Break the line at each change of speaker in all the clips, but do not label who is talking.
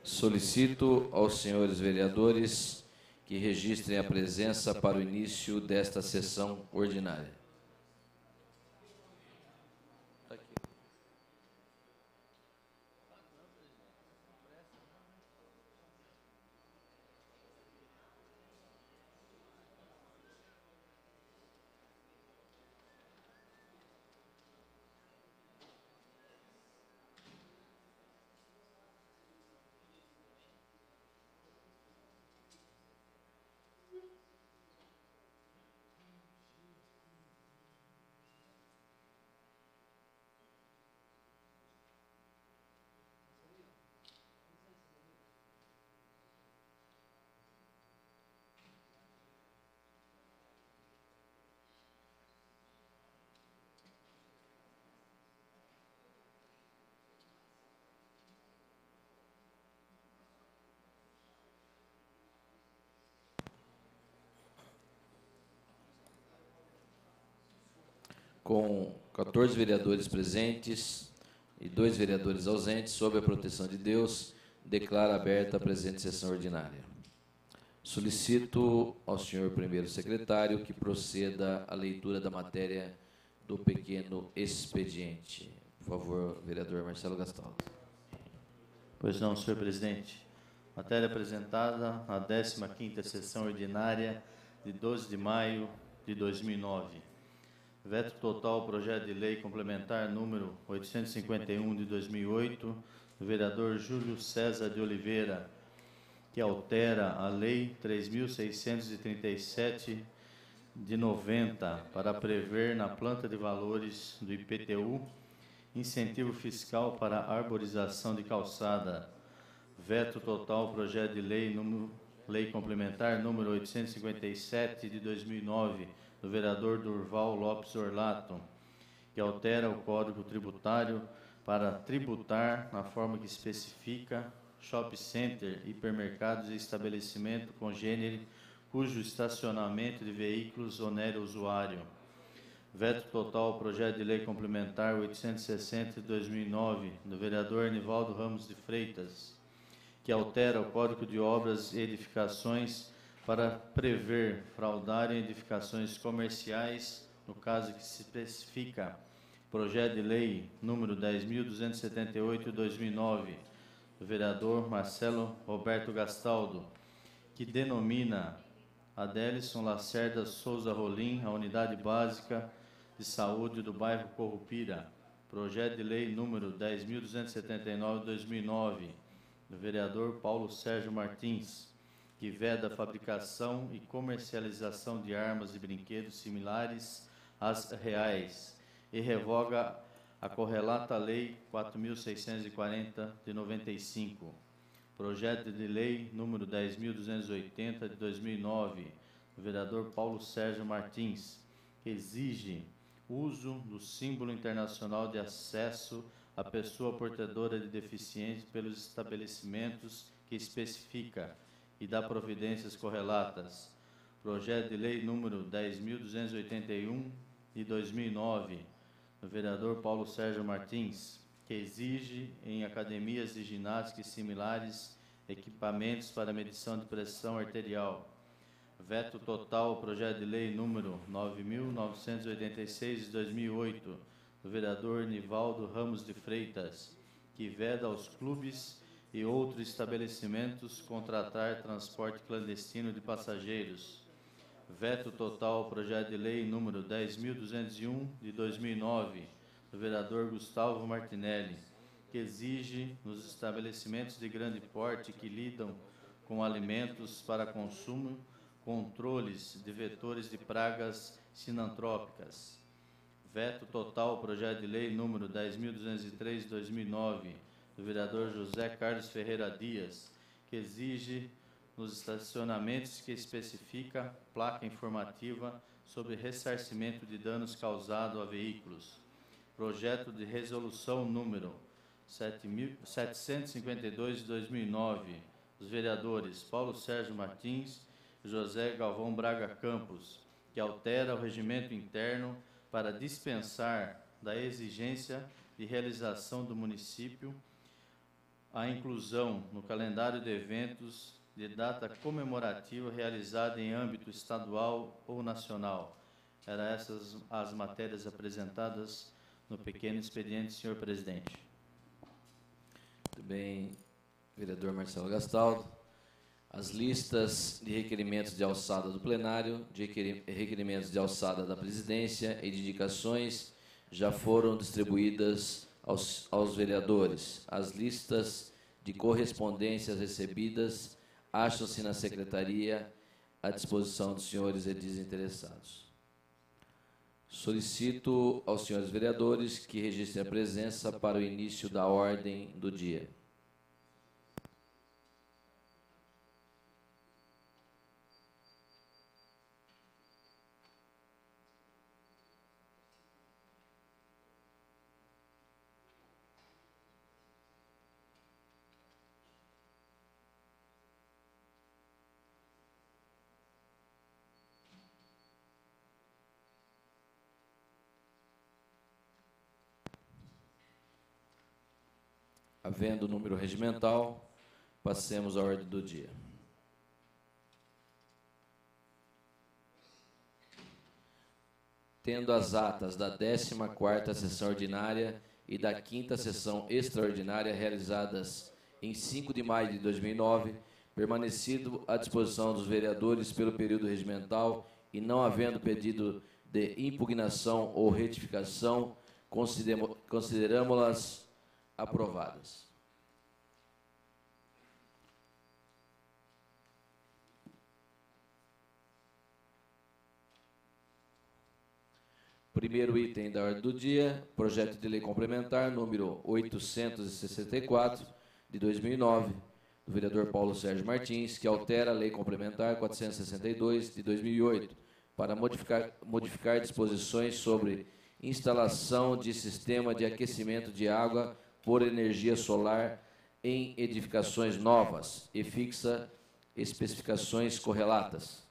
Solicito aos senhores vereadores que registrem a presença para o início desta sessão ordinária. Com 14 vereadores presentes e 2 vereadores ausentes, sob a proteção de Deus, declaro aberta a presente sessão ordinária. Solicito ao senhor primeiro secretário que proceda à leitura da matéria do pequeno expediente. Por favor, vereador Marcelo Gastaldo.
Pois não, senhor presidente. Matéria apresentada na 15ª sessão ordinária de 12 de maio de 2009. Veto total ao projeto de lei complementar número 851 de 2008, do vereador Júlio César de Oliveira, que altera a lei 3.637 de 90 para prever na planta de valores do IPTU incentivo fiscal para arborização de calçada. Veto total ao projeto de lei complementar número 857 de 2009, do vereador Durval Lopes Orlato, que altera o Código Tributário para tributar na forma que especifica shopping center, hipermercados e estabelecimento congênere cujo estacionamento de veículos onere o usuário. Veto total ao projeto de lei complementar 860 de 2009, do vereador Nivaldo Ramos de Freitas, que altera o Código de Obras e Edificações para prever fraudar em edificações comerciais, no caso que se especifica projeto de lei número 10.278 de 2009, do vereador Marcelo Roberto Gastaldo, que denomina Adélison Lacerda Souza Rolim a unidade básica de saúde do bairro Corrupira. Projeto de lei número 10.279 de 2009, do vereador Paulo Sérgio Martins, que veda a fabricação e comercialização de armas e brinquedos similares às reais e revoga a correlata Lei 4.640 de 95. Projeto de lei número 10.280 de 2009, do vereador Paulo Sérgio Martins, que exige uso do símbolo internacional de acesso à pessoa portadora de deficiência pelos estabelecimentos que especifica e dá providências correlatas. Projeto de lei número 10.281 de 2009, do vereador Paulo Sérgio Martins, que exige em academias de ginástica e similares equipamentos para medição de pressão arterial. Veto total ao projeto de lei número 9.986 de 2008, do vereador Nivaldo Ramos de Freitas, que veda aos clubes e outros estabelecimentos contratar transporte clandestino de passageiros. Veto total ao projeto de lei número 10.201 de 2009, do vereador Gustavo Martinelli, que exige nos estabelecimentos de grande porte que lidam com alimentos para consumo controles de vetores de pragas sinantrópicas. Veto total ao projeto de lei número 10.203 de 2009, do vereador José Carlos Ferreira Dias, que exige nos estacionamentos que especifica placa informativa sobre ressarcimento de danos causados a veículos. Projeto de resolução número 752 de 2009, dos vereadores Paulo Sérgio Martins e José Galvão Braga Campos, que altera o regimento interno para dispensar da exigência de realização do município a inclusão no calendário de eventos de data comemorativa realizada em âmbito estadual ou nacional. Eram essas as matérias apresentadas no pequeno expediente, senhor presidente.
Muito bem, vereador Marcelo Gastaldo. As listas de requerimentos de alçada do plenário, de requerimentos de alçada da presidência e de indicações já foram distribuídas aos vereadores. As listas de correspondências recebidas acham-se na secretaria à disposição dos senhores e desinteressados. Solicito aos senhores vereadores que registrem a presença para o início da ordem do dia. Havendo o número regimental, passemos à ordem do dia. Tendo as atas da 14ª sessão ordinária e da 5ª sessão extraordinária realizadas em 5 de maio de 2009, permanecido à disposição dos vereadores pelo período regimental e não havendo pedido de impugnação ou retificação, consideramos-las aprovadas. Primeiro item da ordem do dia, projeto de lei complementar número 864 de 2009, do vereador Paulo Sérgio Martins, que altera a lei complementar 462 de 2008 para modificar disposições sobre instalação de sistema de aquecimento de água por energia solar em edificações novas e fixa especificações correlatas.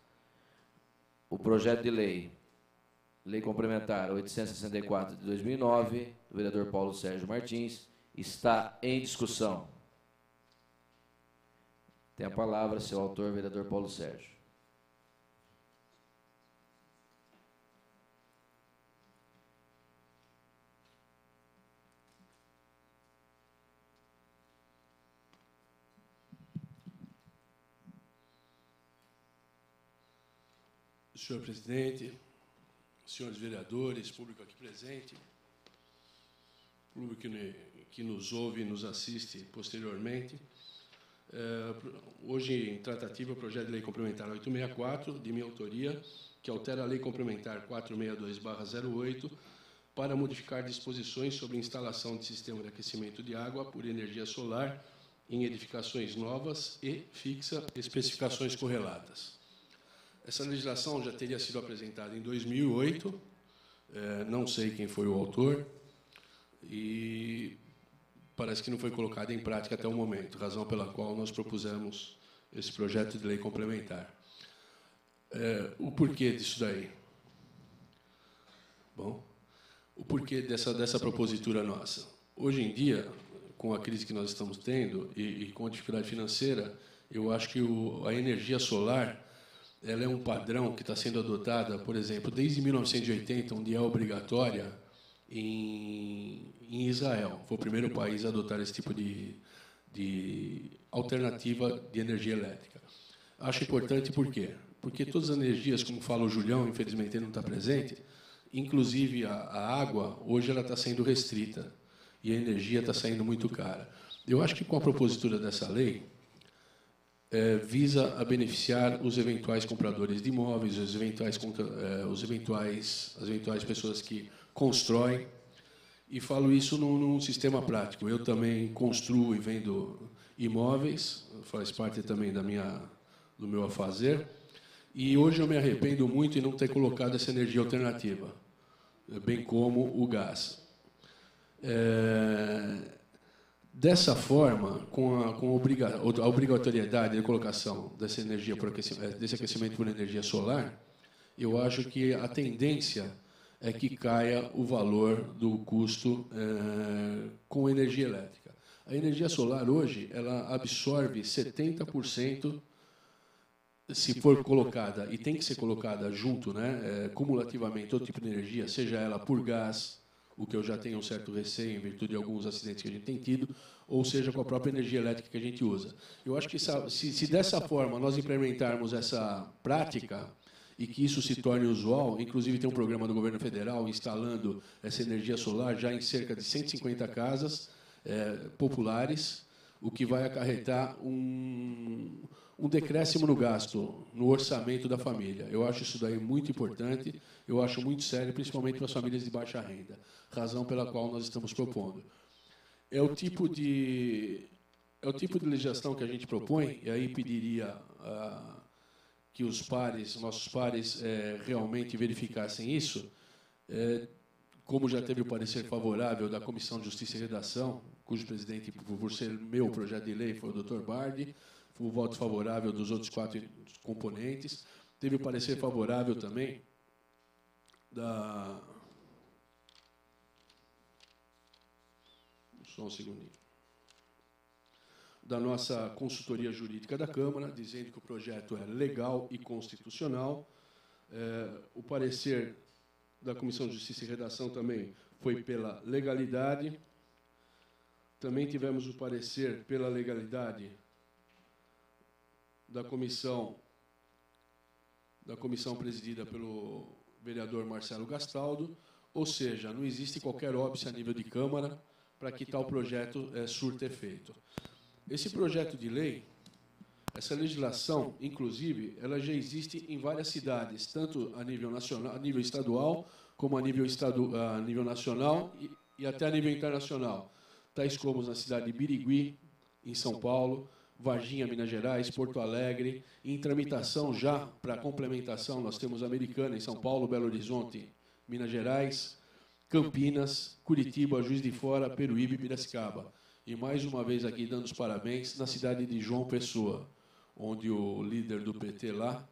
O projeto de lei complementar 864 de 2009, do vereador Paulo Sérgio Martins, está em discussão. Tem a palavra seu autor, vereador Paulo Sérgio.
Senhor presidente, senhores vereadores, público aqui presente, público que nos ouve e nos assiste posteriormente. Hoje, em tratativa, o projeto de lei complementar 864, de minha autoria, que altera a lei complementar 462/08, para modificar disposições sobre instalação de sistema de aquecimento de água por energia solar em edificações novas e fixa especificações correlatas. Essa legislação já teria sido apresentada em 2008, não sei quem foi o autor, e parece que não foi colocada em prática até o momento, razão pela qual nós propusemos esse projeto de lei complementar. O porquê disso daí? Bom, o porquê dessa propositura nossa? Hoje em dia, com a crise que nós estamos tendo e com a dificuldade financeira, eu acho que a energia solar ela é um padrão que está sendo adotada, por exemplo, desde 1980, onde é obrigatória em Israel. Foi o primeiro país a adotar esse tipo de alternativa de energia elétrica. Acho importante por quê? Porque todas as energias, como fala o Julião, infelizmente ele não está presente, inclusive a água, hoje ela está sendo restrita e a energia está saindo muito cara. Eu acho que com a propositura dessa lei, visa a beneficiar os eventuais compradores de imóveis, as eventuais pessoas que constroem, e falo isso num sistema prático. Eu também construo e vendo imóveis, faz parte também do meu afazer, e hoje eu me arrependo muito de não ter colocado essa energia alternativa, bem como o gás. Dessa forma, com a obrigatoriedade de colocação dessa energia desse aquecimento por energia solar, eu acho que a tendência é que caia o valor do custo com energia elétrica. A energia solar hoje, ela absorve 70%, se for colocada, e tem que ser colocada junto, né, cumulativamente, todo tipo de energia, seja ela por gás, o que eu já tenho um certo receio em virtude de alguns acidentes que a gente tem tido, ou seja com a própria energia elétrica que a gente usa. Eu acho que se dessa forma nós implementarmos essa prática e que isso se torne usual, inclusive tem um programa do governo federal instalando essa energia solar já em cerca de 150 casas populares, o que vai acarretar um decréscimo no gasto, no orçamento da família. Eu acho isso daí muito importante, eu acho muito sério, principalmente para as famílias de baixa renda, razão pela qual nós estamos propondo. É o tipo de legislação que a gente propõe, e aí pediria que os pares, nossos pares, realmente verificassem isso, como já teve o parecer favorável da Comissão de Justiça e Redação, cujo presidente, por ser meu projeto de lei, foi o Dr. Bardi, foi o voto favorável dos outros 4 componentes, teve o parecer favorável também da... Só um segundinho. Da nossa consultoria jurídica da Câmara, dizendo que o projeto é legal e constitucional. O parecer da Comissão de Justiça e Redação também foi pela legalidade. Também tivemos o parecer pela legalidade da comissão presidida pelo vereador Marcelo Gastaldo, ou seja, não existe qualquer óbice a nível de Câmara para que tal projeto surta efeito. Esse projeto de lei, essa legislação, inclusive, ela já existe em várias cidades, tanto a nível nacional, a nível estadual, como a nível nacional e até a nível internacional, tais como na cidade de Birigui, em São Paulo, Varginha, Minas Gerais, Porto Alegre. Em tramitação já, para complementação, nós temos Americana, em São Paulo, Belo Horizonte, Minas Gerais, Campinas, Curitiba, Juiz de Fora, Peruíbe e Piracicaba. E mais uma vez aqui dando os parabéns na cidade de João Pessoa, onde o líder do PT lá,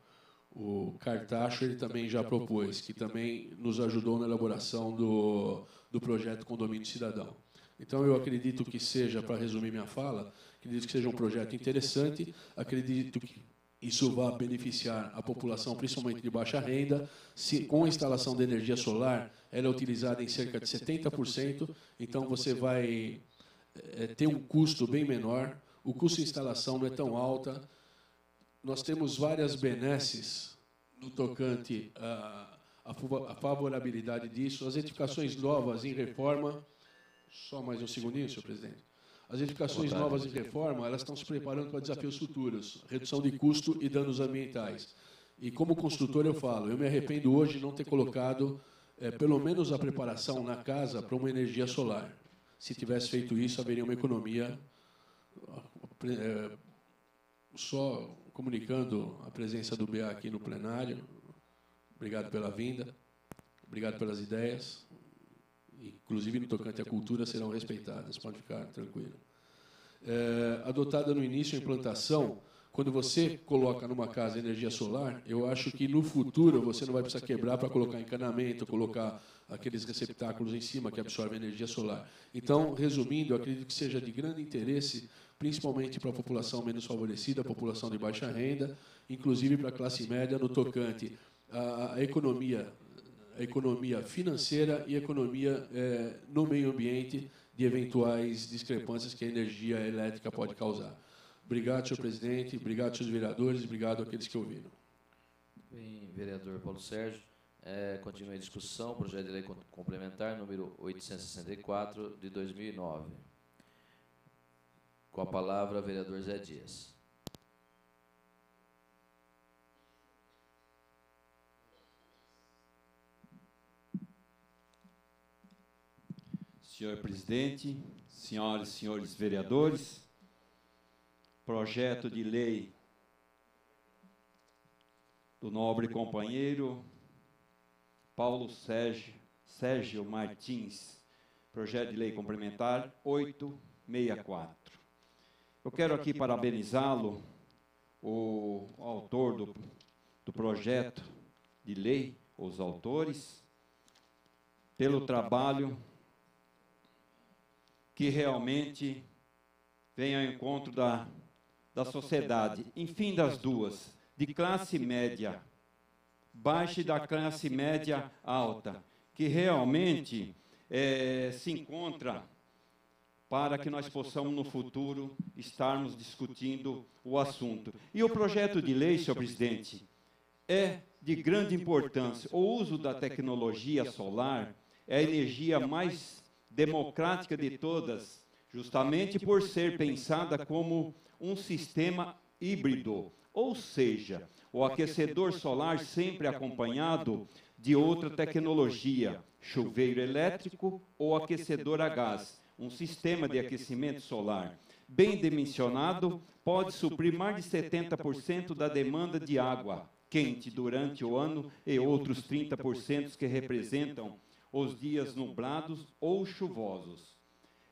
o Cartacho, ele também já propôs, que também nos ajudou na elaboração do projeto Condomínio Cidadão. Então, eu acredito que seja, para resumir minha fala, acredito que seja um projeto interessante, acredito que isso vai beneficiar a população, principalmente de baixa renda. Com a instalação de energia solar, ela é utilizada em cerca de 70%, então você vai ter um custo bem menor, o custo de instalação não é tão alta. Nós temos várias benesses no tocante à favorabilidade disso. As edificações novas em reforma... Só mais um segundinho, senhor presidente. As edificações novas em reforma, elas estão se preparando para desafios futuros, redução de custo e danos ambientais. E como construtor eu falo, eu me arrependo hoje de não ter colocado pelo menos a preparação na casa para uma energia solar. Se tivesse feito isso, haveria uma economia. Só comunicando a presença do BA aqui no plenário. Obrigado pela vinda, obrigado pelas ideias. Inclusive no tocante à cultura, serão respeitadas, pode ficar tranquilo. Adotada no início a implantação, quando você coloca numa casa energia solar, eu acho que no futuro você não vai precisar quebrar para colocar encanamento, colocar aqueles receptáculos em cima que absorvem energia solar. Então, resumindo, eu acredito que seja de grande interesse, principalmente para a população menos favorecida, a população de baixa renda, inclusive para a classe média, no tocante à economia financeira e economia no meio ambiente de eventuais discrepâncias que a energia elétrica pode causar. Obrigado, senhor presidente, obrigado, senhores vereadores, obrigado àqueles que ouviram.
Bem, vereador Paulo Sérgio, continua a discussão, projeto de lei complementar número 864 de 2009. Com a palavra, vereador Zé Dias.
Senhor presidente, senhoras e senhores vereadores, projeto de lei do nobre companheiro Paulo Sérgio Martins, projeto de lei complementar 864. Eu quero aqui parabenizá-lo, o autor do projeto de lei, os autores, pelo trabalho que realmente vem ao encontro da sociedade, enfim, das duas, de classe média baixa e da classe média alta, que realmente se encontra para que nós possamos, no futuro, estarmos discutindo o assunto. E o projeto de lei, senhor presidente, é de grande importância. O uso da tecnologia solar é a energia mais democrática de todas, justamente por ser pensada como um sistema híbrido, ou seja, o aquecedor solar sempre acompanhado de outra tecnologia, chuveiro elétrico ou aquecedor a gás, um sistema de aquecimento solar. Bem dimensionado, pode suprir mais de 70% da demanda de água quente durante o ano e outros 30% que representam os dias nublados ou chuvosos.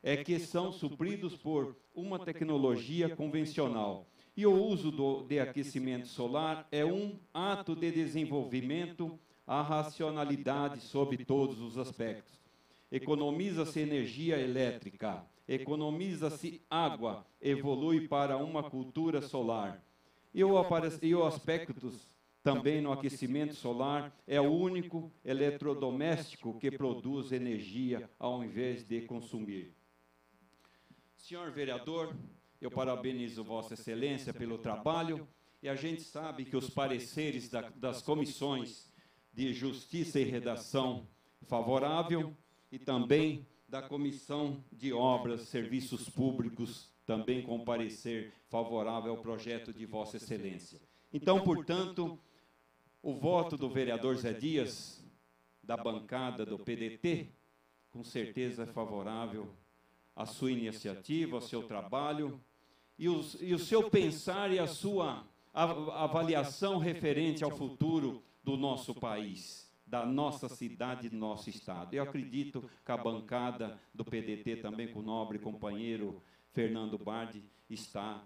É que são supridos por uma tecnologia convencional. E o uso de aquecimento solar é um ato de desenvolvimento à racionalidade sob todos os aspectos. Economiza-se energia elétrica, economiza-se água, evolui para uma cultura solar. E o aspecto também no aquecimento solar é o único eletrodoméstico que produz energia ao invés de consumir. Senhor vereador, eu parabenizo Vossa Excelência pelo trabalho e a gente sabe que os pareceres das comissões de Justiça e Redação favorável e também da Comissão de Obras e Serviços Públicos também com parecer favorável ao projeto de Vossa Excelência. Então, portanto, o voto do vereador Zé Dias, da bancada do PDT, com certeza é favorável à sua iniciativa, ao seu trabalho, e o seu pensar e a sua avaliação referente ao futuro do nosso país, da nossa cidade e do nosso estado. Eu acredito que a bancada do PDT, também com o nobre companheiro Fernando Bardi, está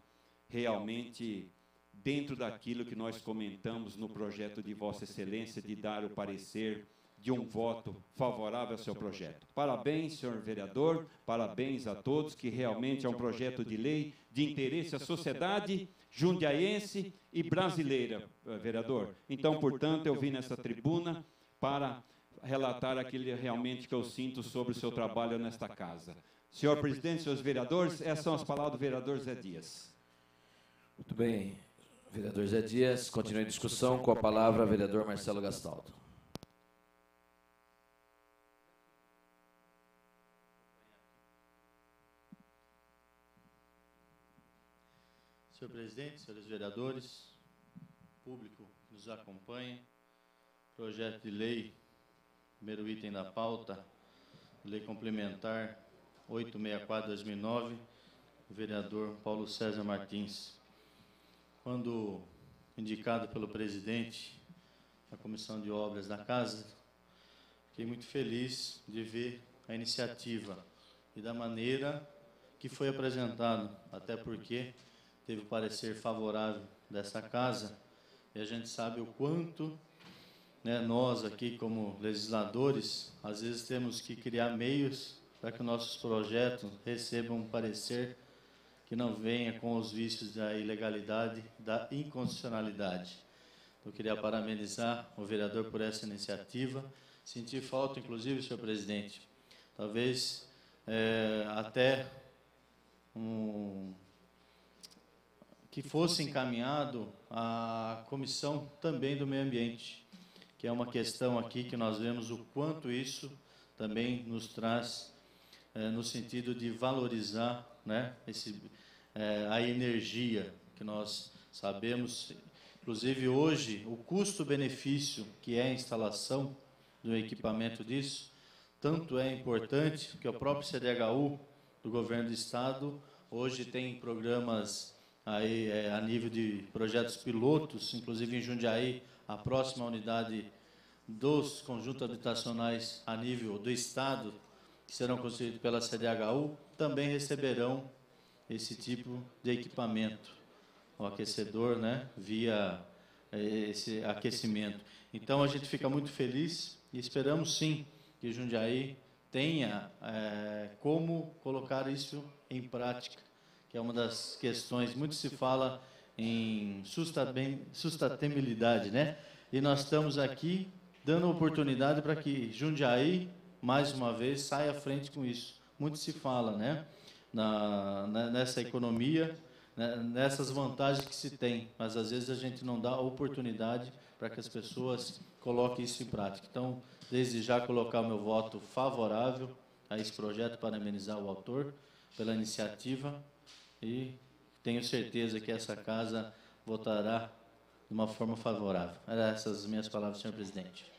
realmente dentro daquilo que nós comentamos no projeto de Vossa Excelência, de dar o parecer de um voto favorável ao seu projeto. Parabéns, senhor vereador, parabéns a todos, que realmente é um projeto de lei de interesse à sociedade jundiaense e brasileira, vereador. Então, portanto, eu vim nessa tribuna para relatar aquilo realmente que eu sinto sobre o seu trabalho nesta casa. Senhor presidente, senhores vereadores, essas são as palavras do vereador Zé Dias.
Muito bem. Vereador Zé Dias, continua a discussão com a palavra vereador Marcelo Gastaldo.
Senhor presidente, senhores vereadores, público que nos acompanha, projeto de lei, primeiro item da pauta, lei complementar 864/2009, vereador Paulo César Martins. Quando indicado pelo presidente da Comissão de Obras da Casa, fiquei muito feliz de ver a iniciativa e da maneira que foi apresentado, até porque teve o parecer favorável dessa casa, e a gente sabe o quanto, né, nós aqui como legisladores, às vezes temos que criar meios para que nossos projetos recebam um parecer que não venha com os vícios da ilegalidade, da inconstitucionalidade. Eu queria parabenizar o vereador por essa iniciativa. Senti falta, inclusive, senhor presidente, talvez até que fosse encaminhado à comissão também do meio ambiente, que é uma questão aqui que nós vemos o quanto isso também nos traz no sentido de valorizar, né, a energia que nós sabemos, inclusive hoje, o custo-benefício que é a instalação do equipamento disso, tanto é importante que o próprio CDHU do Governo do Estado hoje tem programas aí, a nível de projetos pilotos, inclusive em Jundiaí, a próxima unidade dos conjuntos habitacionais a nível do Estado, que serão construídos pela CDHU, também receberão esse tipo de equipamento, o aquecedor, né, via esse aquecimento. Então, a gente fica muito feliz e esperamos, sim, que Jundiaí tenha como colocar isso em prática, que é uma das questões, muito se fala em sustentabilidade, né? E nós estamos aqui dando oportunidade para que Jundiaí, mais uma vez, saia à frente com isso. Muito se fala, né? Nessa economia, né? Nessas vantagens que se tem, mas às vezes a gente não dá oportunidade para que as pessoas coloquem isso em prática. Então, desde já colocar o meu voto favorável a esse projeto, parabenizar o autor pela iniciativa e tenho certeza que essa casa votará de uma forma favorável. Eram essas as minhas palavras, senhor presidente.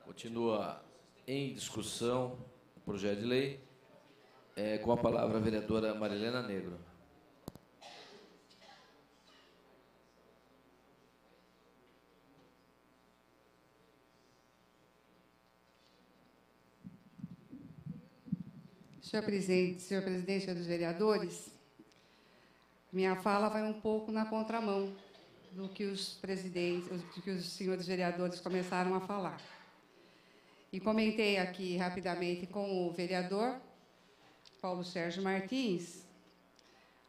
Continua em discussão o projeto de lei. Com a palavra a vereadora Marilena Negro.
Senhor presidente, senhores vereadores, minha fala vai um pouco na contramão do que os senhores vereadores começaram a falar. E comentei aqui rapidamente com o vereador Paulo Sérgio Martins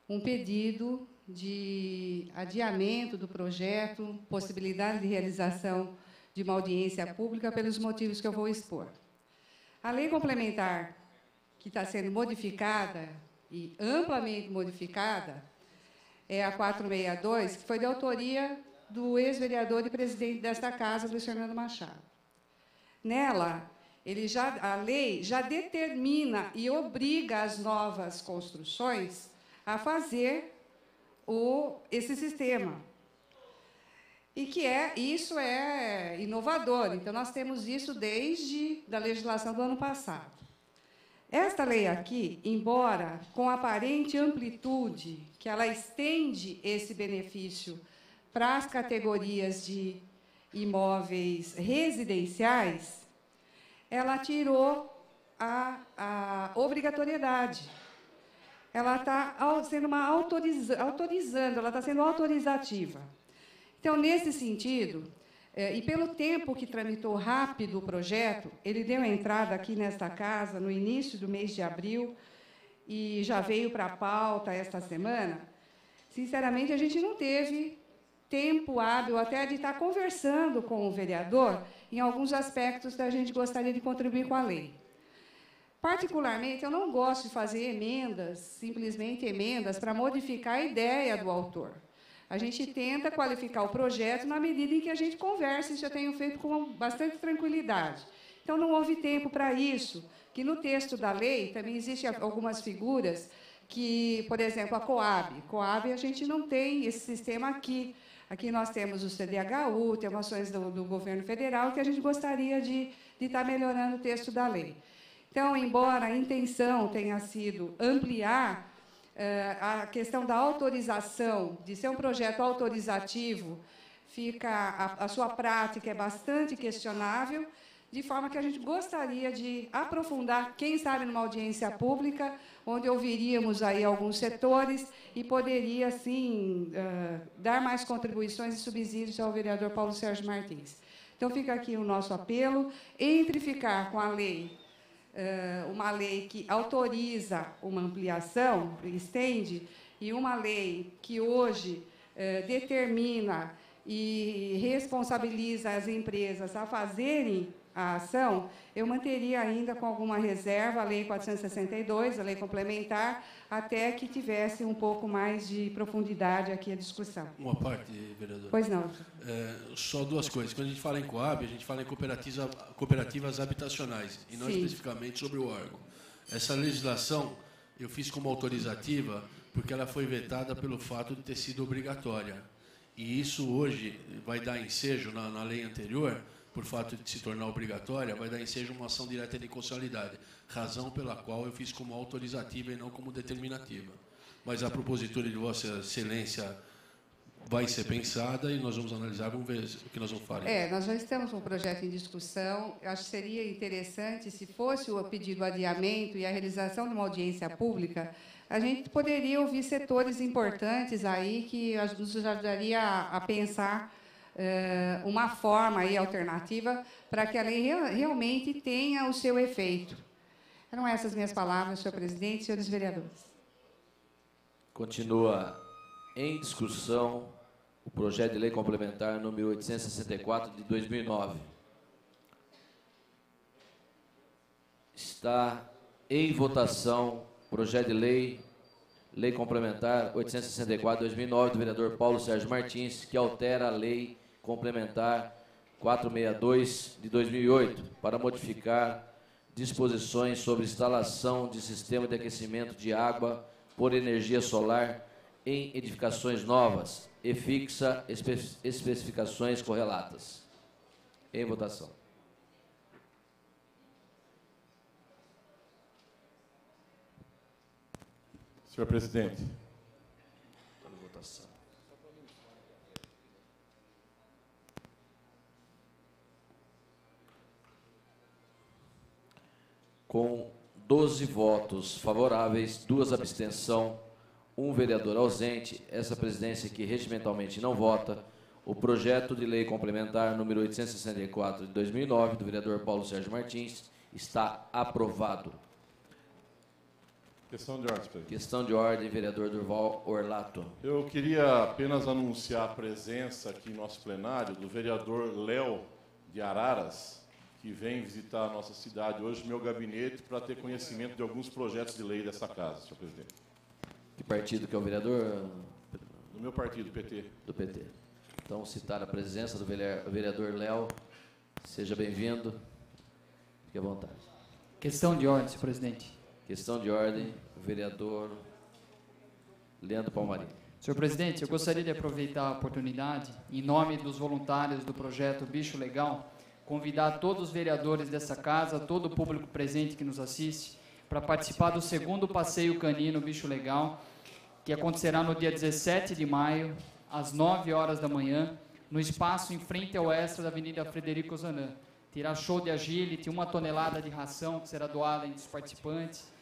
um pedido de adiamento do projeto, possibilidade de realização de uma audiência pública pelos motivos que eu vou expor. A lei complementar que está sendo modificada e amplamente modificada é a 462, que foi de autoria do ex-vereador e presidente desta casa, Luiz Fernando Machado. Nela, a lei já determina e obriga as novas construções a fazer esse sistema. E isso é inovador. Então, nós temos isso desde a legislação do ano passado. Esta lei aqui, embora com aparente amplitude, que ela estende esse benefício para as categorias de imóveis residenciais, ela tirou a obrigatoriedade. Ela está sendo autorizando, ela está sendo autorizativa. Então, nesse sentido, e pelo tempo que tramitou rápido o projeto, ele deu entrada aqui nesta casa no início do mês de abril e já veio para a pauta esta semana. Sinceramente, a gente não teve tempo hábil até de estar conversando com o vereador em alguns aspectos que a gente gostaria de contribuir com a lei. Particularmente, eu não gosto de fazer emendas, simplesmente emendas, para modificar a ideia do autor. A gente tenta qualificar o projeto na medida em que a gente conversa, isso eu tenho feito com bastante tranquilidade. Então, não houve tempo para isso, que no texto da lei também existem algumas figuras que, por exemplo, a Coab. Coab, a gente não tem esse sistema aqui. Aqui nós temos o CDHU, temos ações do governo federal, que a gente gostaria de estar melhorando o texto da lei. Então, embora a intenção tenha sido ampliar a questão da autorização, de ser um projeto autorizativo, a sua prática é bastante questionável, de forma que a gente gostaria de aprofundar, quem sabe, numa audiência pública, onde ouviríamos aí alguns setores e poderia, assim, dar mais contribuições e subsídios ao vereador Paulo Sérgio Martins. Então, fica aqui o nosso apelo, entre ficar com a lei, uma lei que autoriza uma ampliação, estende, e uma lei que hoje determina e responsabiliza as empresas a fazerem a ação, eu manteria ainda com alguma reserva a Lei 462, a lei complementar, até que tivesse um pouco mais de profundidade aqui a discussão.
Uma parte, vereador.
Pois não.
Só duas coisas. Quando a gente fala em Coab, a gente fala em cooperativas habitacionais, e não especificamente sobre o órgão. Essa legislação eu fiz como autorizativa porque ela foi vetada pelo fato de ter sido obrigatória. E isso hoje vai dar ensejo na lei anterior, por fato de se tornar obrigatória, vai dar ensejo uma ação direta de inconstitucionalidade, razão pela qual eu fiz como autorizativa e não como determinativa. Mas a propositura de Vossa Excelência vai ser pensada e nós vamos analisar, vamos ver o que nós vamos fazer.
Nós já estamos com o projeto em discussão. Eu acho que seria interessante, se fosse o pedido adiamento e a realização de uma audiência pública, a gente poderia ouvir setores importantes aí que nos ajudaria a pensar uma forma aí alternativa para que a lei realmente tenha o seu efeito. Eram essas minhas palavras, senhor presidente e senhores vereadores.
Continua em discussão o projeto de lei complementar número 864 de 2009. Está em votação o projeto de lei complementar 864 de 2009 do vereador Paulo Sérgio Martins, que altera a lei complementar 462 de 2008 para modificar disposições sobre instalação de sistema de aquecimento de água por energia solar em edificações novas e fixa especificações correlatas. Em votação.
Senhor presidente.
Está em votação. Com 12 votos favoráveis, 2 abstenções, 1 vereador ausente, essa presidência que regimentalmente não vota, o projeto de lei complementar número 864 de 2009 do vereador Paulo Sérgio Martins está aprovado.
Questão de ordem, presidente.
Questão de ordem, vereador Durval Orlato.
Eu queria apenas anunciar a presença aqui em nosso plenário do vereador Léo de Araras, que vem visitar a nossa cidade hoje, meu gabinete, para ter conhecimento de alguns projetos de lei dessa casa, senhor presidente.
Que partido que é o vereador?
Do meu partido, PT.
Do PT. Então, citar a presença do vereador Léo. Seja bem-vindo. Fique à vontade.
Questão de ordem, senhor presidente.
Questão de ordem, vereador Leandro Palmarim.
Senhor presidente, eu gostaria de aproveitar a oportunidade, em nome dos voluntários do projeto Bicho Legal, convidar todos os vereadores dessa casa, todo o público presente que nos assiste, para participar do 2º passeio canino Bicho Legal, que acontecerá no dia 17 de maio, às 9 horas da manhã, no espaço em frente ao Extra da Avenida Frederico Ozanam. Terá show de agility, 1 tonelada de ração que será doada entre os participantes,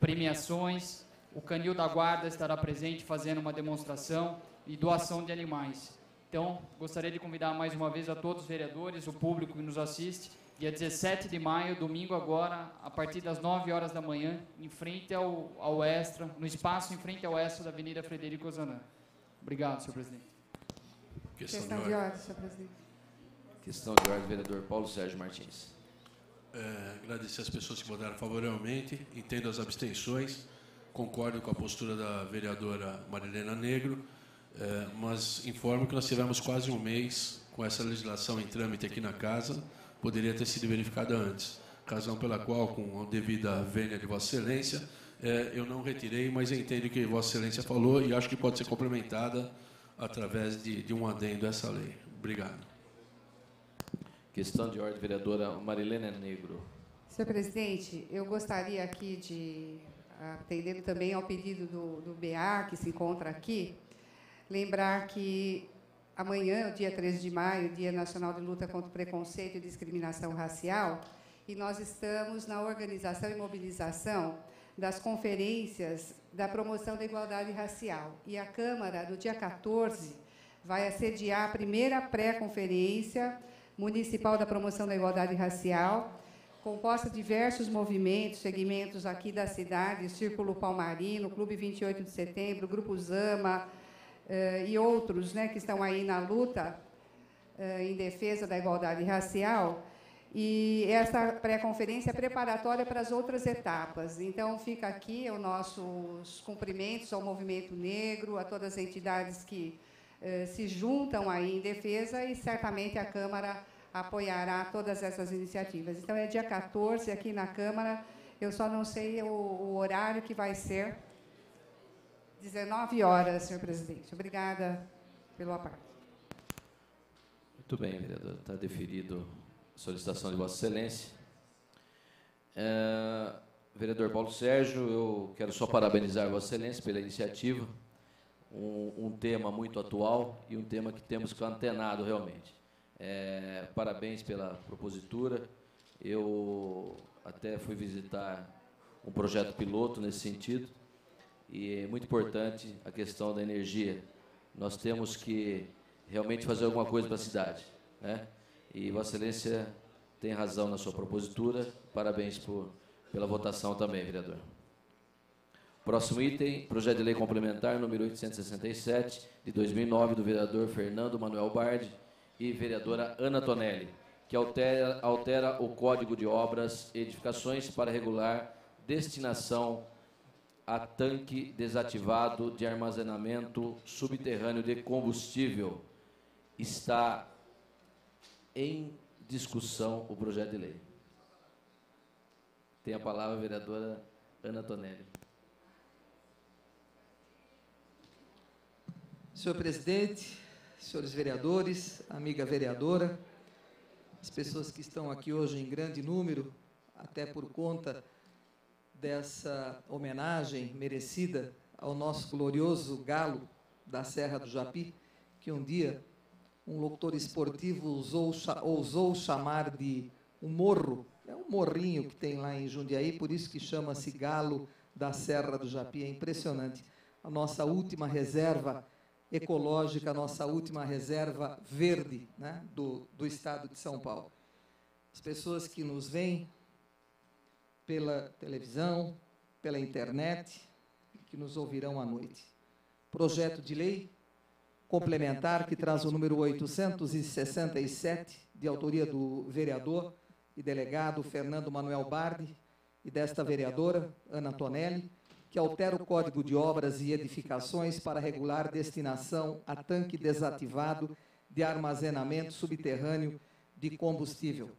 premiações, o Canil da Guarda estará presente fazendo uma demonstração e doação de animais. Então, gostaria de convidar mais uma vez a todos os vereadores, o público que nos assiste, dia 17 de maio, domingo agora, a partir das 9 horas da manhã, em frente ao Extra, no espaço em frente ao Extra da Avenida Frederico Ozanam. Obrigado, senhor presidente.
Questão de ordem, senhor presidente.
Questão de ordem, vereador Paulo Sérgio Martins.
Agradecer as pessoas que votaram favoravelmente, entendo as abstenções, concordo com a postura da vereadora Marilena Negro, mas informo que nós tivemos quase um mês com essa legislação em trâmite aqui na casa, poderia ter sido verificada antes, razão pela qual, com a devida vênia de Vossa Excelência, eu não retirei, mas entendo o que Vossa Excelência falou e acho que pode ser complementada através de um adendo a essa lei. Obrigado.
Questão de ordem, vereadora Marilena Negro.
Senhor presidente, eu gostaria aqui de, atendendo também ao pedido do BA, que se encontra aqui, lembrar que amanhã, o dia 13 de maio, Dia Nacional de Luta contra o Preconceito e Discriminação Racial, e nós estamos na organização e mobilização das conferências da promoção da igualdade racial. E a Câmara, no dia 14, vai assediar a primeira pré-conferência municipal da promoção da igualdade racial, composta de diversos movimentos, segmentos aqui da cidade, o Círculo Palmarino, Clube 28 de Setembro, Grupo Zama e outros, né, que estão aí na luta em defesa da igualdade racial. E essa pré-conferência é preparatória para as outras etapas. Então, fica aqui os nossos cumprimentos ao movimento negro, a todas as entidades que se juntam aí em defesa e certamente a Câmara apoiará todas essas iniciativas. Então, é dia 14 aqui na Câmara, eu só não sei o horário que vai ser. 19 horas, senhor presidente. Obrigada pelo aparato.
Muito bem, vereador. Está deferido a solicitação de Vossa Excelência. Vereador Paulo Sérgio, eu quero só parabenizar Vossa Excelência pela iniciativa. Um tema muito atual e um tema que temos que antenado realmente. Parabéns pela propositura. Eu até fui visitar um projeto piloto nesse sentido e é muito importante a questão da energia. Nós temos que realmente fazer alguma coisa para a cidade, né? E Vossa Excelência tem razão na sua propositura. Parabéns pela votação também, vereador. Próximo item, projeto de lei complementar número 867, de 2009, do vereador Fernando Manuel Bardi e vereadora Ana Tonelli, que altera o Código de Obras e Edificações para regular destinação a tanque desativado de armazenamento subterrâneo de combustível. Está em discussão o projeto de lei. Tem a palavra a vereadora Ana Tonelli.
Senhor presidente, senhores vereadores, amiga vereadora, as pessoas que estão aqui hoje em grande número, até por conta dessa homenagem merecida ao nosso glorioso galo da Serra do Japi, que um dia um locutor esportivo ousou chamar de um morro. É um morrinho que tem lá em Jundiaí, por isso que chama-se Galo da Serra do Japi. É impressionante. A nossa última reserva ecológica, a nossa última reserva verde, né, do estado de São Paulo. As pessoas que nos veem pela televisão, pela internet, que nos ouvirão à noite. Projeto de lei complementar que traz o número 867, de autoria do vereador e delegado Fernando Manuel Bardi e desta vereadora, Ana Tonelli, que altera o Código de Obras e Edificações para regular destinação a tanque desativado de armazenamento subterrâneo de combustível.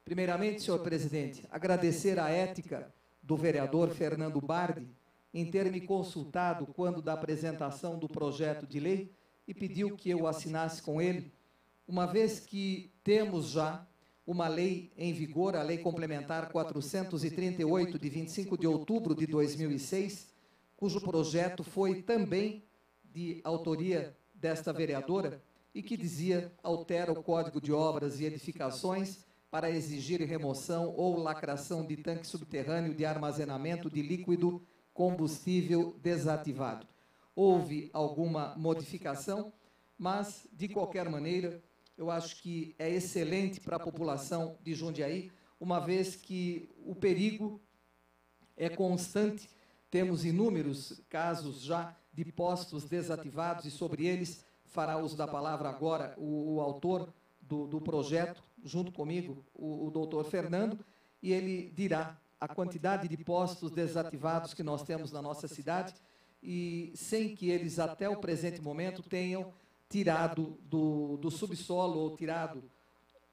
Primeiramente, senhor presidente, agradecer a ética do vereador Fernando Bardi em ter me consultado quando da apresentação do projeto de lei e pediu que eu assinasse com ele, uma vez que temos já uma lei em vigor, a Lei Complementar 438, de 25 de outubro de 2006, cujo projeto foi também de autoria desta vereadora e que dizia altera o Código de Obras e Edificações para exigir remoção ou lacração de tanque subterrâneo de armazenamento de líquido combustível desativado. Houve alguma modificação, mas, de qualquer maneira, eu acho que é excelente para a população de Jundiaí, uma vez que o perigo é constante. Temos inúmeros casos já de postos desativados e sobre eles fará uso da palavra agora o autor do projeto, junto comigo, o doutor Fernando, e ele dirá a quantidade de postos desativados que nós temos na nossa cidade e sem que eles, até o presente momento, tenham tirado do subsolo ou tirado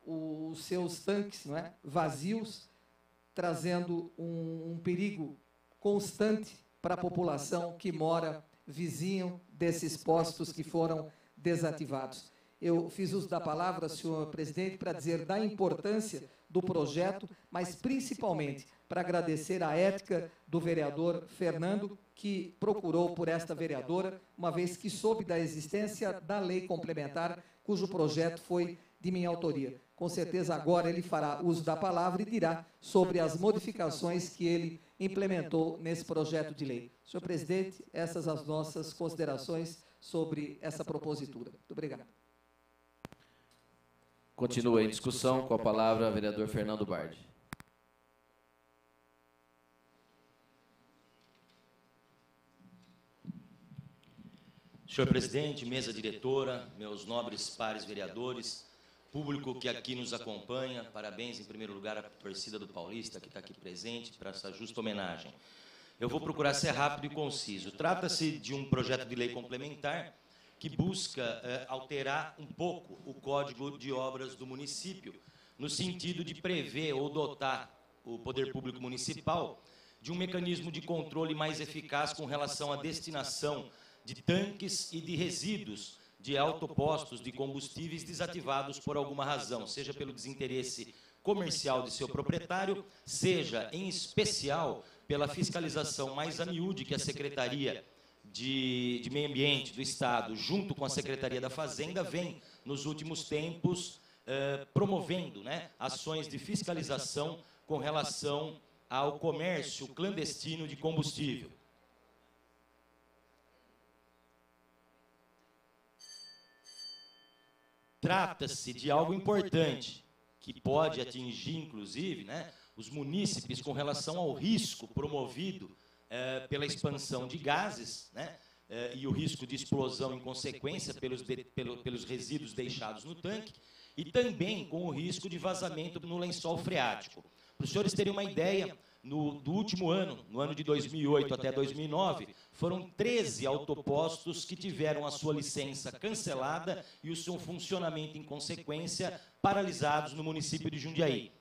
os seus tanques, não é, vazios, trazendo um perigo constante para a população que mora vizinho desses postos que foram desativados. Eu fiz uso da palavra, senhor presidente, para dizer da importância do projeto, mas principalmente para agradecer a ética do vereador Fernando, que procurou por esta vereadora, uma vez que soube da existência da lei complementar, cujo projeto foi de minha autoria. Com certeza agora ele fará uso da palavra e dirá sobre as modificações que ele implementou nesse projeto de lei. Senhor presidente, essas as nossas considerações sobre essa propositura. Muito obrigado.
Continua em discussão, com a palavra o vereador Fernando Bardi.
Senhor presidente, mesa diretora, meus nobres pares vereadores, público que aqui nos acompanha, parabéns em primeiro lugar à torcida do Paulista que está aqui presente para essa justa homenagem. Eu vou procurar ser rápido e conciso. Trata-se de um projeto de lei complementar que busca alterar um pouco o Código de Obras do município, no sentido de prever ou dotar o poder público municipal de um mecanismo de controle mais eficaz com relação à destinação de tanques e de resíduos de autopostos de combustíveis desativados por alguma razão, seja pelo desinteresse comercial de seu proprietário, seja, em especial, pela fiscalização mais a miúde que a Secretaria de Meio Ambiente do Estado, junto com a Secretaria da Fazenda, vem, nos últimos tempos, promovendo, né, ações de fiscalização com relação ao comércio clandestino de combustível. Trata-se de algo importante, que pode atingir, inclusive, né, os munícipes com relação ao risco promovido pela expansão de gases, né, e o risco de explosão em consequência pelos resíduos deixados no tanque, e também com o risco de vazamento no lençol freático. Para os senhores terem uma ideia, do último ano, no ano de 2008 até 2009, foram 13 autopostos que tiveram a sua licença cancelada e o seu funcionamento, em consequência, paralisados no município de Jundiaí.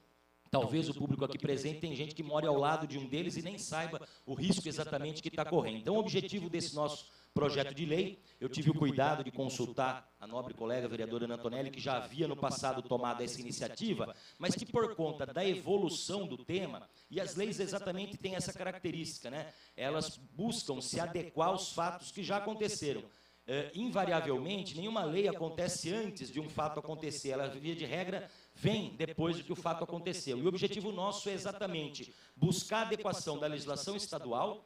Talvez o público aqui presente tem gente que mora ao lado de um deles e nem saiba o risco exatamente que está correndo. Então, o objetivo desse nosso projeto de lei, eu tive o cuidado de consultar a nobre colega vereadora Ana Antonelli, que já havia no passado tomado essa iniciativa, mas que por conta da evolução do tema, e as leis exatamente têm essa característica, né? Elas buscam se adequar aos fatos que já aconteceram. Invariavelmente, nenhuma lei acontece antes de um fato acontecer, ela, via de regra, vem depois de que o fato aconteceu. E o objetivo nosso é exatamente buscar a adequação da legislação estadual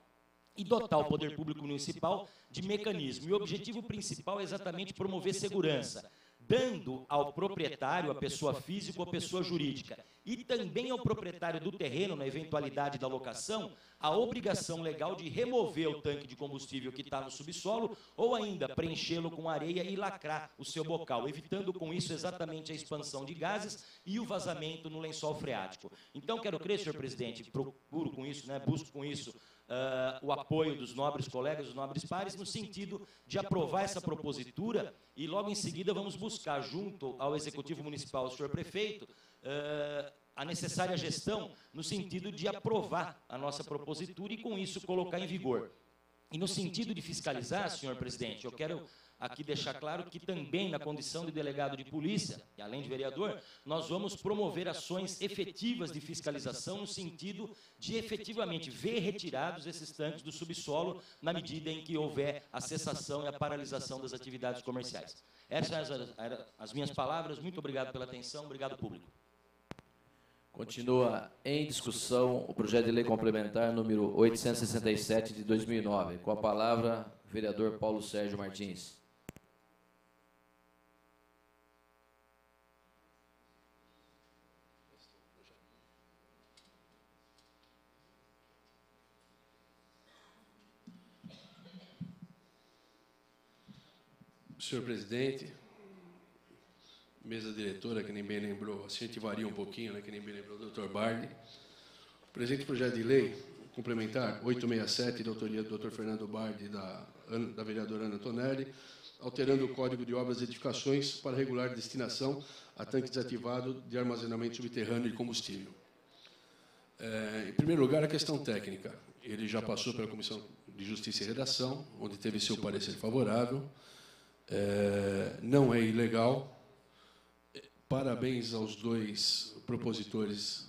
e dotar o poder público municipal de mecanismo. E o objetivo principal é exatamente promover segurança, dando ao proprietário, a pessoa física ou a pessoa jurídica, e também ao proprietário do terreno, na eventualidade da locação, a obrigação legal de remover o tanque de combustível que está no subsolo, ou ainda preenchê-lo com areia e lacrar o seu bocal, evitando com isso exatamente a expansão de gases e o vazamento no lençol freático. Então, quero crer, senhor presidente, procuro com isso, né, busco com isso, o apoio dos nobres colegas, dos nobres pares, no sentido de aprovar essa propositura e logo em seguida vamos buscar, junto ao Executivo Municipal, ao senhor prefeito, a necessária gestão no sentido de aprovar a nossa propositura e com isso colocar em vigor. E no sentido de fiscalizar, senhor presidente, eu quero aqui deixar claro que também na condição de delegado de polícia, e além de vereador, nós vamos promover ações efetivas de fiscalização no sentido de efetivamente ver retirados esses tanques do subsolo na medida em que houver a cessação e a paralisação das atividades comerciais. Essas eram as minhas palavras. Muito obrigado pela atenção. Obrigado, público.
Continua em discussão o projeto de lei complementar número 867 de 2009. Com a palavra, vereador Paulo Sérgio Martins.
Senhor presidente, mesa diretora, que nem bem lembrou, assim a gente varia um pouquinho, né, que nem bem lembrou o doutor Bardi. O presente projeto de lei complementar 867, de autoria do doutor Fernando Bardi, da vereadora Ana Antonelli, alterando o Código de Obras e Edificações para regular destinação a tanque desativado de armazenamento subterrâneo de combustível. Em primeiro lugar, a questão técnica. Ele já passou pela Comissão de Justiça e Redação, onde teve seu parecer favorável. Não é ilegal. Parabéns aos dois propositores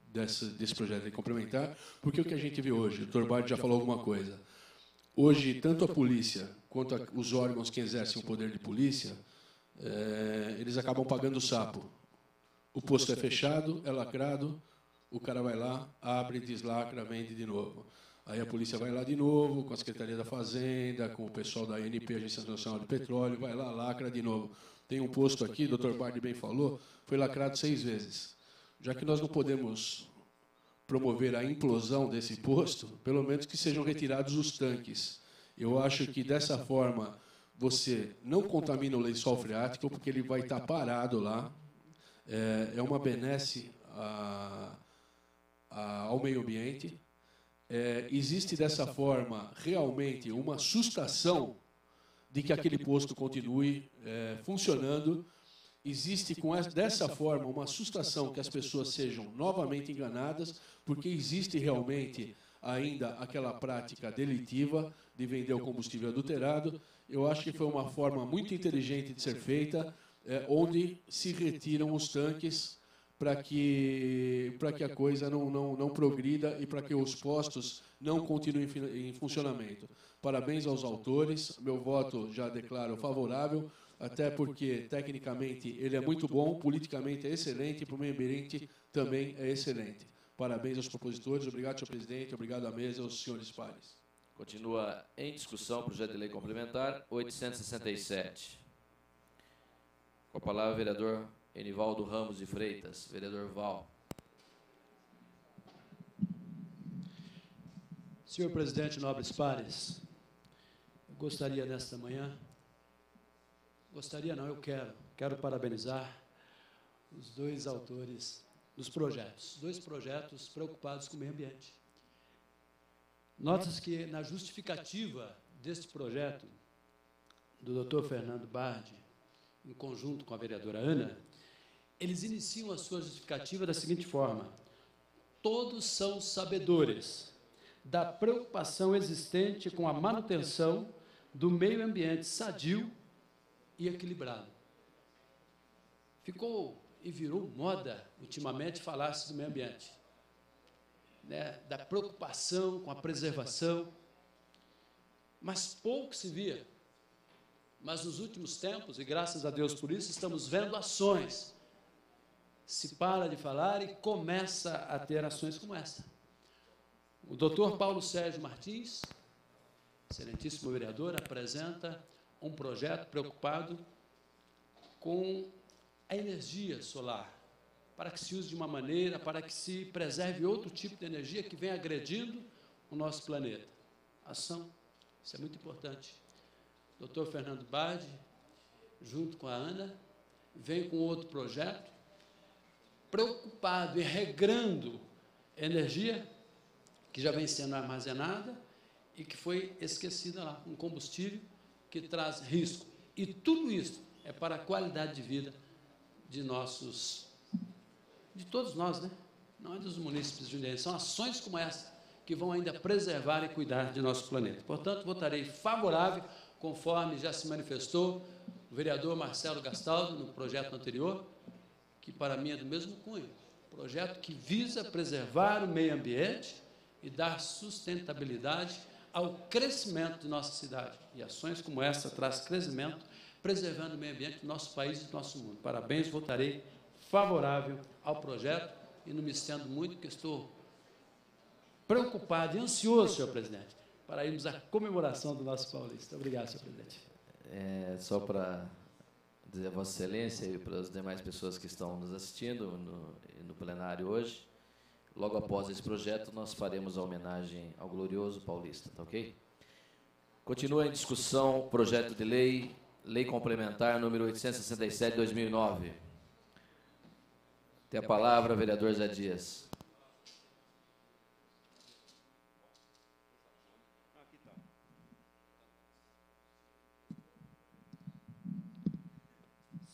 desse projeto de complementar, porque o que a gente vê hoje, o doutor Bardi já falou alguma coisa, hoje, tanto a polícia quanto os órgãos que exercem o poder de polícia, eles acabam pagando o sapo. O posto é fechado, é lacrado, o cara vai lá, abre, deslacra, vende de novo. Aí a polícia vai lá de novo, com a Secretaria da Fazenda, com o pessoal da ANP, Agência Nacional de Petróleo, vai lá, lacra de novo. Tem um posto aqui, o doutor Bardi bem falou, foi lacrado 6 vezes. Já que nós não podemos promover a implosão desse posto, pelo menos que sejam retirados os tanques. Eu acho que, dessa forma, você não contamina o lençol freático, porque ele vai estar parado lá. É uma benesse ao meio ambiente. Existe, dessa forma, realmente uma sustação de que aquele posto continue funcionando. Existe, dessa forma, uma sustação que as pessoas sejam novamente enganadas, porque existe realmente ainda aquela prática delitiva de vender o combustível adulterado. Eu acho que foi uma forma muito inteligente de ser feita, onde se retiram os tanques para que a coisa não progrida e para que os postos não continuem em funcionamento. Parabéns aos autores, meu voto já declaro favorável, até porque, tecnicamente, ele é muito bom, politicamente é excelente e para o meio ambiente também é excelente. Parabéns aos propositores, obrigado, senhor presidente, obrigado à mesa e aos senhores pares.
Continua em discussão o projeto de lei complementar 867. Com a palavra, o vereador Enivaldo Ramos de Freitas. Vereador Val.
Senhor presidente, nobres pares, eu gostaria nesta manhã, eu quero parabenizar os dois autores dos projetos, dois projetos preocupados com o meio ambiente. Nota-se que na justificativa deste projeto, do Dr. Fernando Bardi, em conjunto com a vereadora Ana, eles iniciam a sua justificativa da seguinte forma: todos são sabedores da preocupação existente com a manutenção do meio ambiente sadio e equilibrado. Ficou e virou moda, ultimamente, falar-se do meio ambiente, né, da preocupação com a preservação, mas pouco se via. Mas nos últimos tempos, e graças a Deus por isso, estamos vendo ações. Se para de falar e começa a ter ações como essa. O doutor Paulo Sérgio Martins, excelentíssimo vereador, apresenta um projeto preocupado com a energia solar, para que se use de uma maneira, para que se preserve outro tipo de energia que vem agredindo o nosso planeta. Ação, isso é muito importante. O doutor Fernando Bardi, junto com a Ana, vem com outro projeto, preocupado e regrando energia que já vem sendo armazenada e que foi esquecida lá, um combustível que traz risco. E tudo isso é para a qualidade de vida de todos nós, né? Não é dos munícipes de Jundiaí, são ações como essa que vão ainda preservar e cuidar de nosso planeta. Portanto, votarei favorável, conforme já se manifestou o vereador Marcelo Gastaldo no projeto anterior, que para mim é do mesmo cunho, projeto que visa preservar o meio ambiente e dar sustentabilidade ao crescimento de nossa cidade. E ações como essa traz crescimento, preservando o meio ambiente do nosso país e do nosso mundo. Parabéns, votarei favorável ao projeto e não me estendo muito, porque estou preocupado e ansioso, senhor presidente, para irmos à comemoração do nosso Paulista. Obrigado, senhor presidente.
Só para dizer a Vossa Excelência e para as demais pessoas que estão nos assistindo no plenário hoje, logo após esse projeto, nós faremos a homenagem ao glorioso paulista, tá ok? Continua em discussão o projeto de lei complementar número 867 de 2009. Tem a palavra o vereador Zé Dias.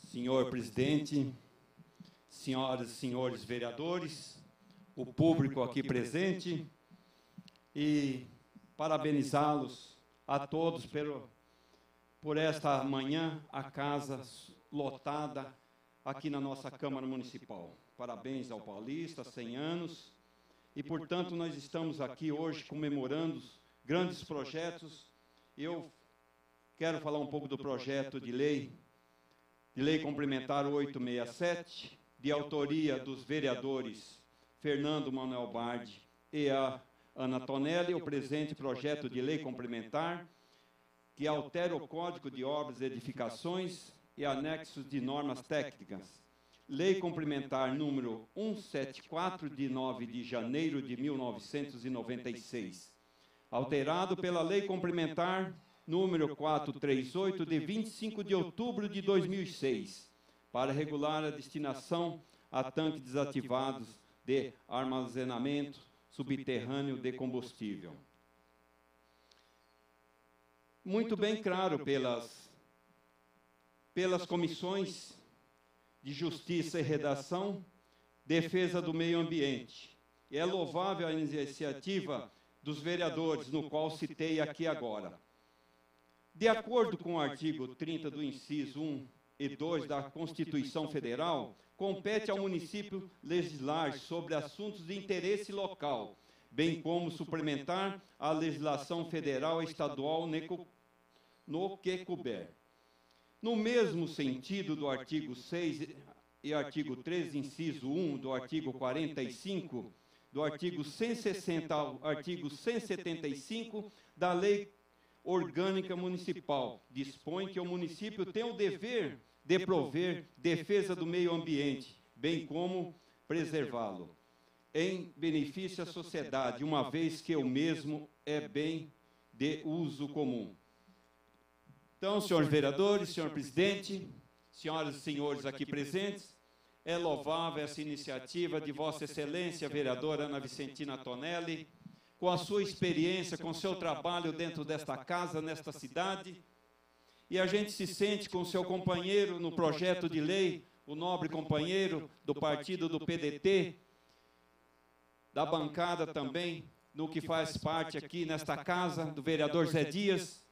Senhor presidente, senhoras e senhores vereadores, o público aqui presente, e parabenizá-los a todos por esta manhã, a casa lotada aqui na nossa Câmara Municipal. Parabéns ao Paulista, 100 anos, e, portanto, nós estamos aqui hoje comemorando grandes projetos. Eu quero falar um pouco do projeto de lei complementar 867, de autoria dos vereadores Fernando Manuel Bardi e a Ana Tonelli, o presente projeto de lei complementar, que altera o Código de Obras e Edificações e anexos de normas técnicas. Lei complementar número 174, de 9 de janeiro de 1996. Alterado pela Lei complementar número 438, de 25 de outubro de 2006, para regular a destinação a tanques desativados de armazenamento subterrâneo de combustível. Muito bem claro pelas comissões de Justiça e Redação, Defesa do Meio Ambiente. E é louvável a iniciativa dos vereadores, no qual citei aqui agora. De acordo com o artigo 30 do inciso 1 e 2 da Constituição Federal, compete ao município legislar sobre assuntos de interesse local, bem como suplementar a legislação federal e estadual no que couber. No mesmo sentido do artigo 6 e artigo 13, inciso 1, do artigo 45, do artigo 160 ao artigo 175 da Lei Orgânica Municipal, dispõe que o município tem o dever de prover defesa do meio ambiente, bem como preservá-lo. em benefício à sociedade, uma vez que o mesmo é bem de uso comum. Então, senhores vereadores, senhor presidente, senhoras e senhores aqui presentes, é louvável essa iniciativa de Vossa Excelência, vereadora Ana Vicentina Tonelli, com a sua experiência, com o seu trabalho dentro desta casa, nesta cidade, e a gente se sente com o seu companheiro no projeto de lei, o nobre companheiro do partido do PDT, da bancada também, no que faz parte aqui nesta casa, do vereador Zé Dias.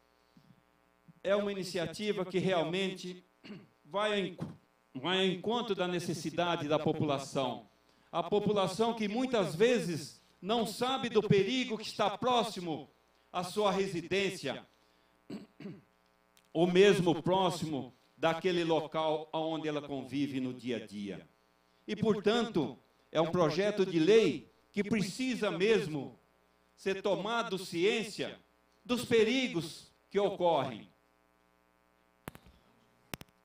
É uma iniciativa que realmente vai ao encontro da necessidade da população. A população que muitas vezes não sabe do perigo que está próximo à sua residência, ou mesmo próximo daquele local onde ela convive no dia a dia. E, portanto, é um projeto de lei que precisa mesmo ser tomado ciência dos perigos que ocorrem.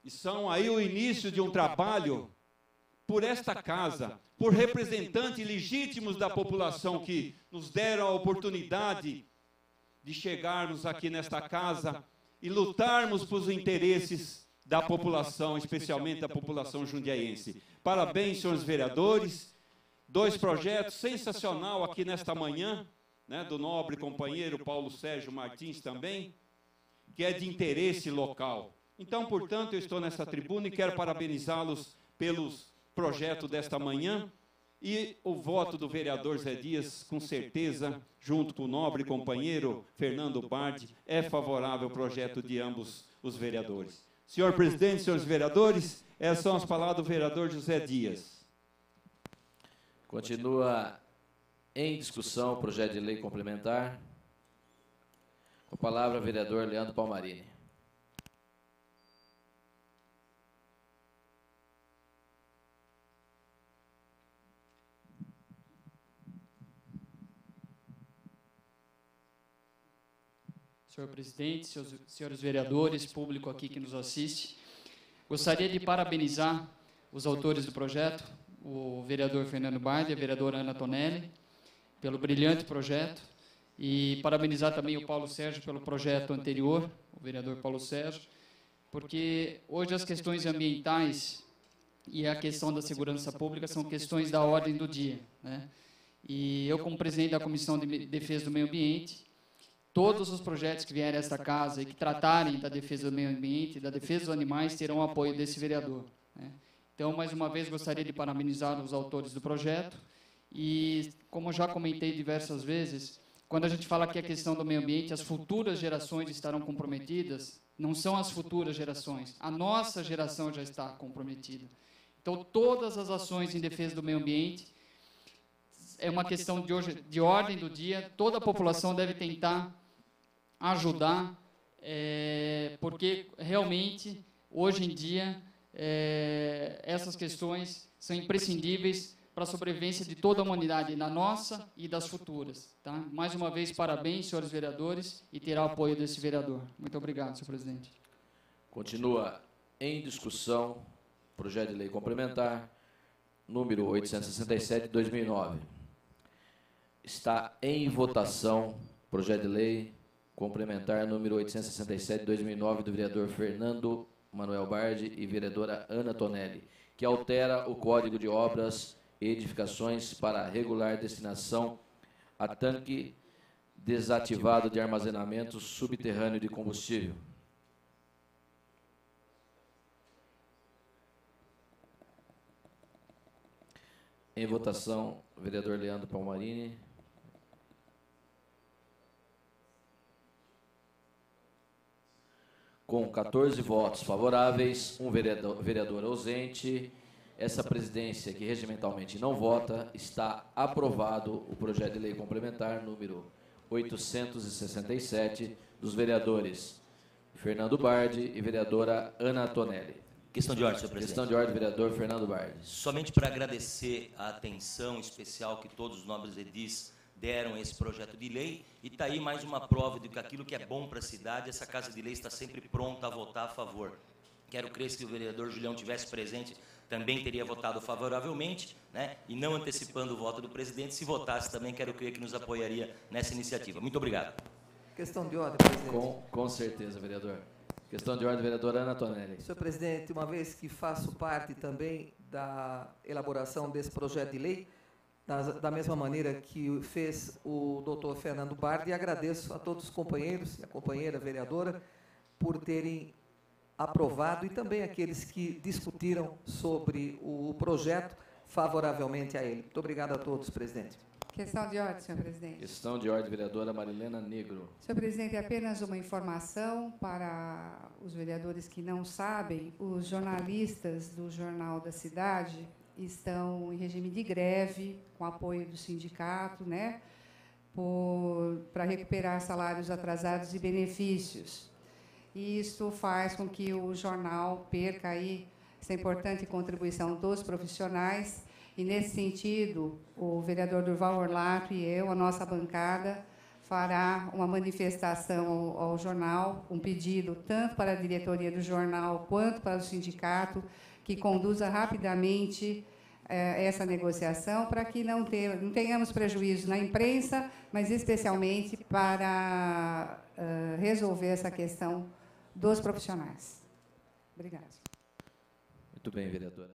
E são aí o início de um trabalho por esta casa, por representantes legítimos da população que nos deram a oportunidade de chegarmos aqui nesta casa e lutarmos pelos interesses da população, especialmente da população jundiaense. Parabéns, senhores vereadores. 2 projetos sensacional aqui nesta manhã, né, do nobre companheiro Paulo Sérgio Martins também, que é de interesse local. Então, portanto, eu estou nessa tribuna e quero parabenizá-los pelos projetos desta manhã, e o voto do vereador Zé Dias, com certeza, junto com o nobre companheiro Fernando Bardi, é favorável ao projeto de ambos os vereadores. Senhor presidente, senhores vereadores, essas são as palavras do vereador José Dias.
Continua em discussão o projeto de lei complementar. Com a palavra, vereador Leandro Palmarini.
Senhor presidente, senhores vereadores, público aqui que nos assiste, gostaria de parabenizar os autores do projeto, o vereador Fernando Bardi e a vereadora Ana Tonelli, pelo brilhante projeto, e parabenizar também o Paulo Sérgio pelo projeto anterior, o vereador Paulo Sérgio, porque hoje as questões ambientais e a questão da segurança pública são questões da ordem do dia, né? E eu, como presidente da Comissão de Defesa do Meio Ambiente, todos os projetos que vierem a esta casa e que tratarem da defesa do meio ambiente, da defesa dos animais, terão o apoio desse vereador, né? Então, mais uma vez, gostaria de parabenizar os autores do projeto e, como já comentei diversas vezes, quando a gente fala que a questão do meio ambiente, as futuras gerações estarão comprometidas, não são as futuras gerações, a nossa geração já está comprometida. Então, todas as ações em defesa do meio ambiente é uma questão de ordem do dia, toda a população deve tentar ajudar, porque realmente, hoje em dia, essas questões são imprescindíveis para a sobrevivência de toda a humanidade, da nossa e das futuras. Tá? Mais uma vez, parabéns, senhores vereadores, e terá o apoio desse vereador. Muito obrigado, senhor presidente.
Continua em discussão o projeto de lei complementar, número 867, de 2009. Está em votação o projeto de lei complementar número 867 de 2009 do vereador Fernando Manuel Bardi e vereadora Ana Tonelli, que altera o Código de Obras e Edificações para regular destinação a tanque desativado de armazenamento subterrâneo de combustível. Em votação, o vereador Leandro Palmarini. Com 14 votos favoráveis, um vereador ausente, essa presidência que regimentalmente não vota, está aprovado o projeto de lei complementar número 867 dos vereadores Fernando Bardi e vereadora Ana Tonelli.
Questão de ordem, senhor presidente.
Questão de ordem, vereador Fernando Bardi.
Somente para agradecer a atenção especial que todos os nobres edis deram a esse projeto de lei, e está aí mais uma prova de que aquilo que é bom para a cidade, essa Casa de Lei está sempre pronta a votar a favor. Quero crer que se o vereador Julião tivesse presente, também teria votado favoravelmente, né? E não antecipando o voto do presidente, se votasse também, quero crer que nos apoiaria nessa iniciativa. Muito obrigado.
Questão de ordem, presidente.
Com certeza, vereador. Questão de ordem, vereadora Ana Tonelli.
Senhor presidente, uma vez que faço parte também da elaboração desse projeto de lei, da mesma maneira que fez o doutor Fernando Bardi, agradeço a todos os companheiros e a companheira vereadora por terem aprovado e também aqueles que discutiram sobre o projeto favoravelmente a ele. Muito obrigado a todos, presidente.
Questão de ordem, senhor presidente.
Questão de ordem, vereadora Marilena Negro.
Senhor presidente, apenas uma informação para os vereadores que não sabem: os jornalistas do Jornal da Cidade estão em regime de greve, com apoio do sindicato, né, para recuperar salários atrasados e benefícios. E isso faz com que o jornal perca aí essa importante contribuição dos profissionais. E, nesse sentido, o vereador Durval Orlato e eu, a nossa bancada, fará uma manifestação ao jornal, um pedido tanto para a diretoria do jornal quanto para o sindicato, que conduza rapidamente essa negociação, para que não tenhamos prejuízo na imprensa, mas especialmente para resolver essa questão dos profissionais. Obrigada.
Muito bem, vereadora.